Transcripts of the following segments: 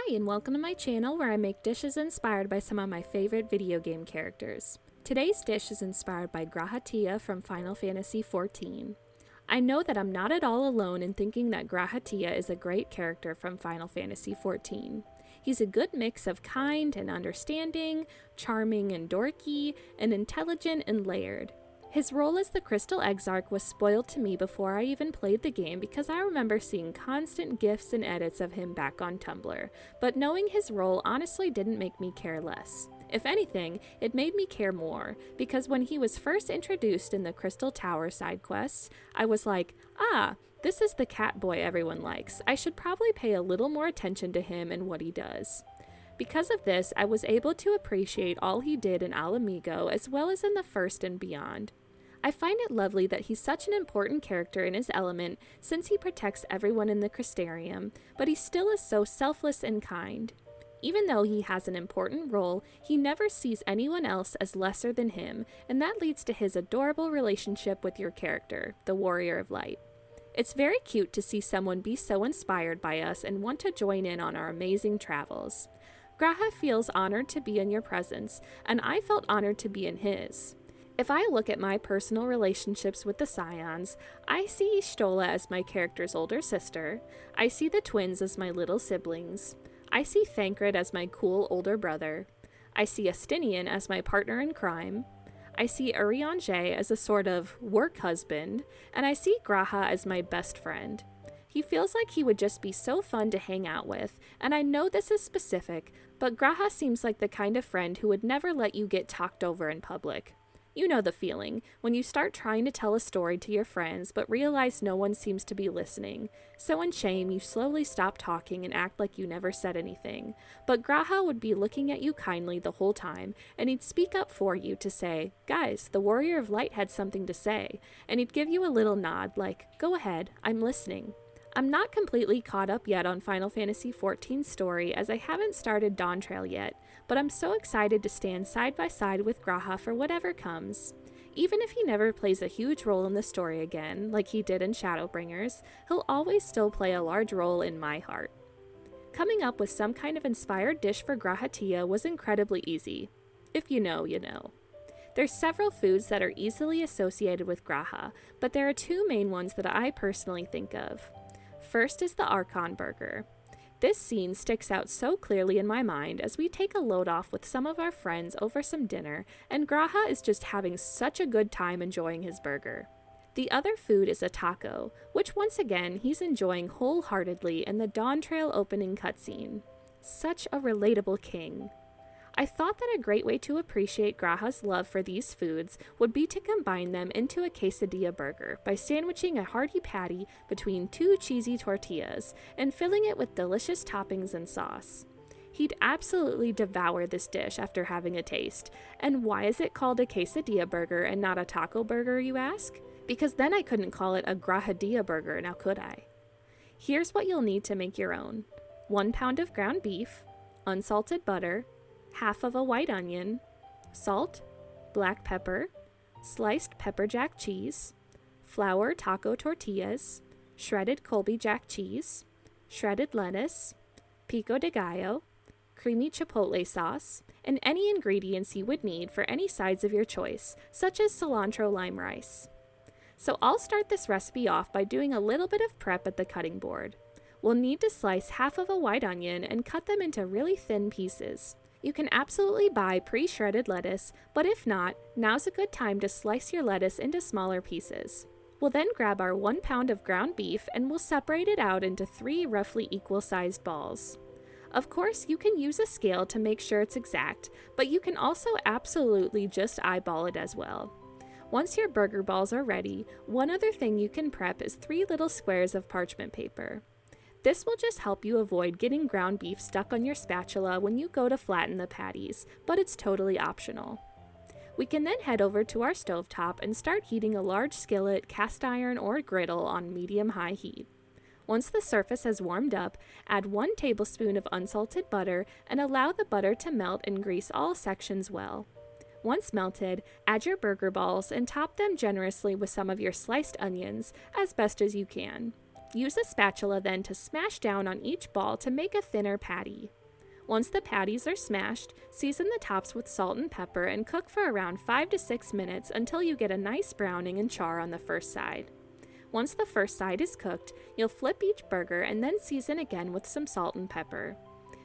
Hi, and welcome to my channel where I make dishes inspired by some of my favorite video game characters. Today's dish is inspired by Grahatia from Final Fantasy XIV. I know that I'm not at all alone in thinking that Grahatia is a great character from Final Fantasy XIV. He's a good mix of kind and understanding, charming and dorky, and intelligent and layered. His role as the Crystal Exarch was spoiled to me before I even played the game because I remember seeing constant gifs and edits of him back on Tumblr, but knowing his role honestly didn't make me care less. If anything, it made me care more, because when he was first introduced in the Crystal Tower side quests, I was like, this is the cat boy everyone likes. I should probably pay a little more attention to him and what he does. Because of this, I was able to appreciate all he did in Al Amigo as well as in the first and beyond. I find it lovely that he's such an important character in his element since he protects everyone in the Crystarium, but he still is so selfless and kind. Even though he has an important role, he never sees anyone else as lesser than him, and that leads to his adorable relationship with your character, the Warrior of Light. It's very cute to see someone be so inspired by us and want to join in on our amazing travels. Graha feels honored to be in your presence, and I felt honored to be in his. If I look at my personal relationships with the Scions, I see Y'shtola as my character's older sister, I see the twins as my little siblings, I see Thancred as my cool older brother, I see Astinian as my partner in crime, I see Urianger as a sort of work husband, and I see Graha as my best friend. He feels like he would just be so fun to hang out with, and I know this is specific, but Graha seems like the kind of friend who would never let you get talked over in public. You know the feeling, when you start trying to tell a story to your friends but realize no one seems to be listening. So in shame, you slowly stop talking and act like you never said anything. But Graha would be looking at you kindly the whole time, and he'd speak up for you to say, "Guys, the Warrior of Light had something to say," and he'd give you a little nod like, "Go ahead, I'm listening." I'm not completely caught up yet on Final Fantasy XIV's story as I haven't started Dawntrail yet, but I'm so excited to stand side by side with Graha for whatever comes. Even if he never plays a huge role in the story again, like he did in Shadowbringers, he'll always still play a large role in my heart. Coming up with some kind of inspired dish for Grahatia was incredibly easy. If you know, you know. There's several foods that are easily associated with Graha, but there are two main ones that I personally think of. First is the Archon burger. This scene sticks out so clearly in my mind as we take a load off with some of our friends over some dinner, and Graha is just having such a good time enjoying his burger. The other food is a taco, which once again he's enjoying wholeheartedly in the Dawntrail opening cutscene. Such a relatable king. I thought that a great way to appreciate Graha's love for these foods would be to combine them into a quesadilla burger by sandwiching a hearty patty between two cheesy tortillas and filling it with delicious toppings and sauce. He'd absolutely devour this dish after having a taste. And why is it called a quesadilla burger and not a taco burger, you ask? Because then I couldn't call it a grahadilla burger, now could I? Here's what you'll need to make your own. 1 pound of ground beef, unsalted butter, half of a white onion, salt, black pepper, sliced pepper jack cheese, flour taco tortillas, shredded Colby Jack cheese, shredded lettuce, pico de gallo, creamy chipotle sauce, and any ingredients you would need for any sides of your choice, such as cilantro lime rice. So I'll start this recipe off by doing a little bit of prep at the cutting board. We'll need to slice half of a white onion and cut them into really thin pieces. You can absolutely buy pre-shredded lettuce, but if not, now's a good time to slice your lettuce into smaller pieces. We'll then grab our 1 pound of ground beef and we'll separate it out into 3 roughly equal-sized balls. Of course, you can use a scale to make sure it's exact, but you can also absolutely just eyeball it as well. Once your burger balls are ready, one other thing you can prep is 3 little squares of parchment paper. This will just help you avoid getting ground beef stuck on your spatula when you go to flatten the patties, but it's totally optional. We can then head over to our stovetop and start heating a large skillet, cast iron, or griddle on medium-high heat. Once the surface has warmed up, add 1 tablespoon of unsalted butter and allow the butter to melt and grease all sections well. Once melted, add your burger balls and top them generously with some of your sliced onions, as best as you can. Use a spatula then to smash down on each ball to make a thinner patty. Once the patties are smashed, season the tops with salt and pepper and cook for around 5 to 6 minutes until you get a nice browning and char on the first side. Once the first side is cooked, you'll flip each burger and then season again with some salt and pepper.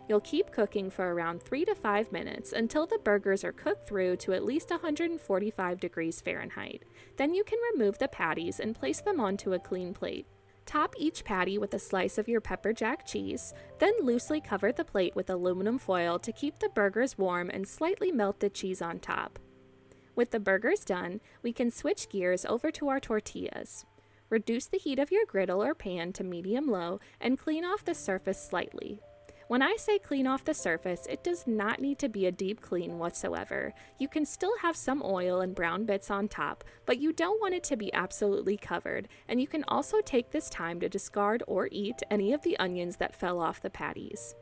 You'll keep cooking for around 3 to 5 minutes until the burgers are cooked through to at least 145 degrees Fahrenheit. Then you can remove the patties and place them onto a clean plate. Top each patty with a slice of your pepper jack cheese, then loosely cover the plate with aluminum foil to keep the burgers warm and slightly melt the cheese on top. With the burgers done, we can switch gears over to our tortillas. Reduce the heat of your griddle or pan to medium-low and clean off the surface slightly. When I say clean off the surface, it does not need to be a deep clean whatsoever. You can still have some oil and brown bits on top, but you don't want it to be absolutely covered, and you can also take this time to discard or eat any of the onions that fell off the patties.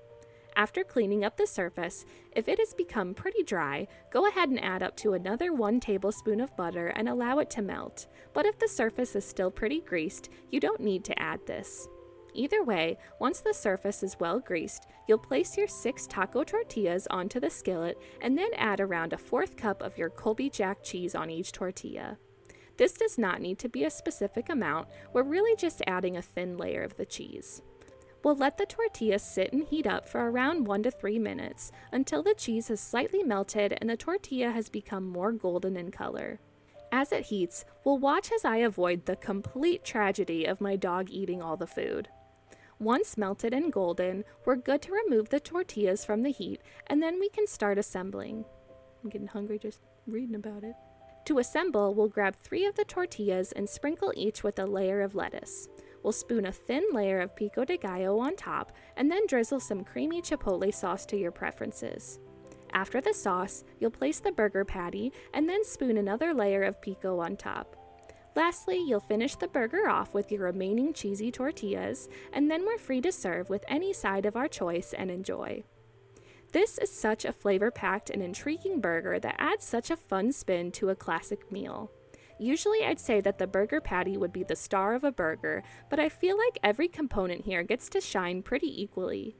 After cleaning up the surface, if it has become pretty dry, go ahead and add up to another 1 tablespoon of butter and allow it to melt. But if the surface is still pretty greased, you don't need to add this. Either way, once the surface is well greased, you'll place your 6 taco tortillas onto the skillet and then add around a 1/4 cup of your Colby Jack cheese on each tortilla. This does not need to be a specific amount, we're really just adding a thin layer of the cheese. We'll let the tortillas sit and heat up for around 1 to 3 minutes until the cheese has slightly melted and the tortilla has become more golden in color. As it heats, we'll watch as I avoid the complete tragedy of my dog eating all the food. Once melted and golden, we're good to remove the tortillas from the heat, and then we can start assembling. I'm getting hungry just reading about it. To assemble, we'll grab 3 of the tortillas and sprinkle each with a layer of lettuce. We'll spoon a thin layer of pico de gallo on top, and then drizzle some creamy chipotle sauce to your preferences. After the sauce, you'll place the burger patty, and then spoon another layer of pico on top. Lastly, you'll finish the burger off with your remaining cheesy tortillas, and then we're free to serve with any side of our choice and enjoy. This is such a flavor-packed and intriguing burger that adds such a fun spin to a classic meal. Usually I'd say that the burger patty would be the star of a burger, but I feel like every component here gets to shine pretty equally.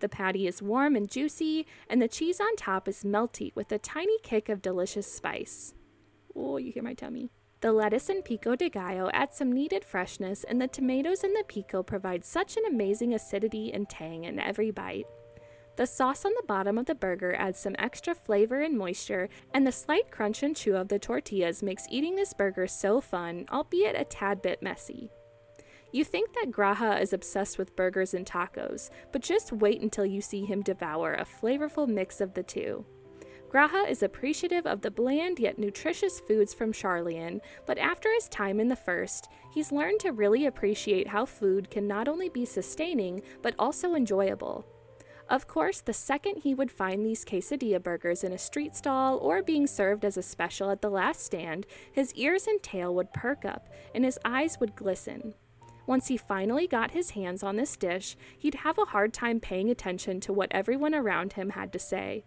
The patty is warm and juicy, and the cheese on top is melty with a tiny kick of delicious spice. Oh, you hear my tummy. The lettuce and pico de gallo add some needed freshness, and the tomatoes and the pico provide such an amazing acidity and tang in every bite. The sauce on the bottom of the burger adds some extra flavor and moisture, and the slight crunch and chew of the tortillas makes eating this burger so fun, albeit a tad bit messy. You think that Graha is obsessed with burgers and tacos, but just wait until you see him devour a flavorful mix of the two. Graha is appreciative of the bland yet nutritious foods from Charlian, but after his time in the First, he's learned to really appreciate how food can not only be sustaining, but also enjoyable. Of course, the second he would find these quesadilla burgers in a street stall or being served as a special at the last stand, his ears and tail would perk up and his eyes would glisten. Once he finally got his hands on this dish, he'd have a hard time paying attention to what everyone around him had to say.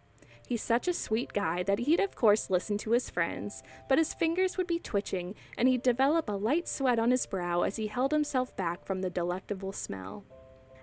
He's such a sweet guy that he'd of course listen to his friends, but his fingers would be twitching and he'd develop a light sweat on his brow as he held himself back from the delectable smell.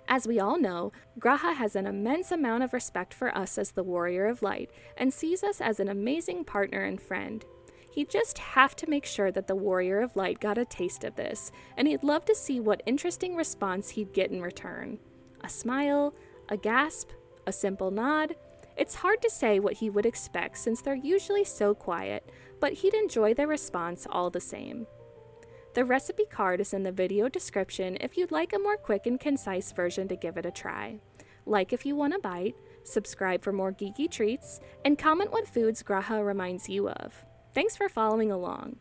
As we all know, Graha has an immense amount of respect for us as the Warrior of Light and sees us as an amazing partner and friend. He'd just have to make sure that the Warrior of Light got a taste of this, and he'd love to see what interesting response he'd get in return. A smile, a gasp, a simple nod. It's hard to say what he would expect since they're usually so quiet, but he'd enjoy their response all the same. The recipe card is in the video description if you'd like a more quick and concise version to give it a try. Like if you want a bite, subscribe for more geeky treats, and comment what foods Graha reminds you of. Thanks for following along.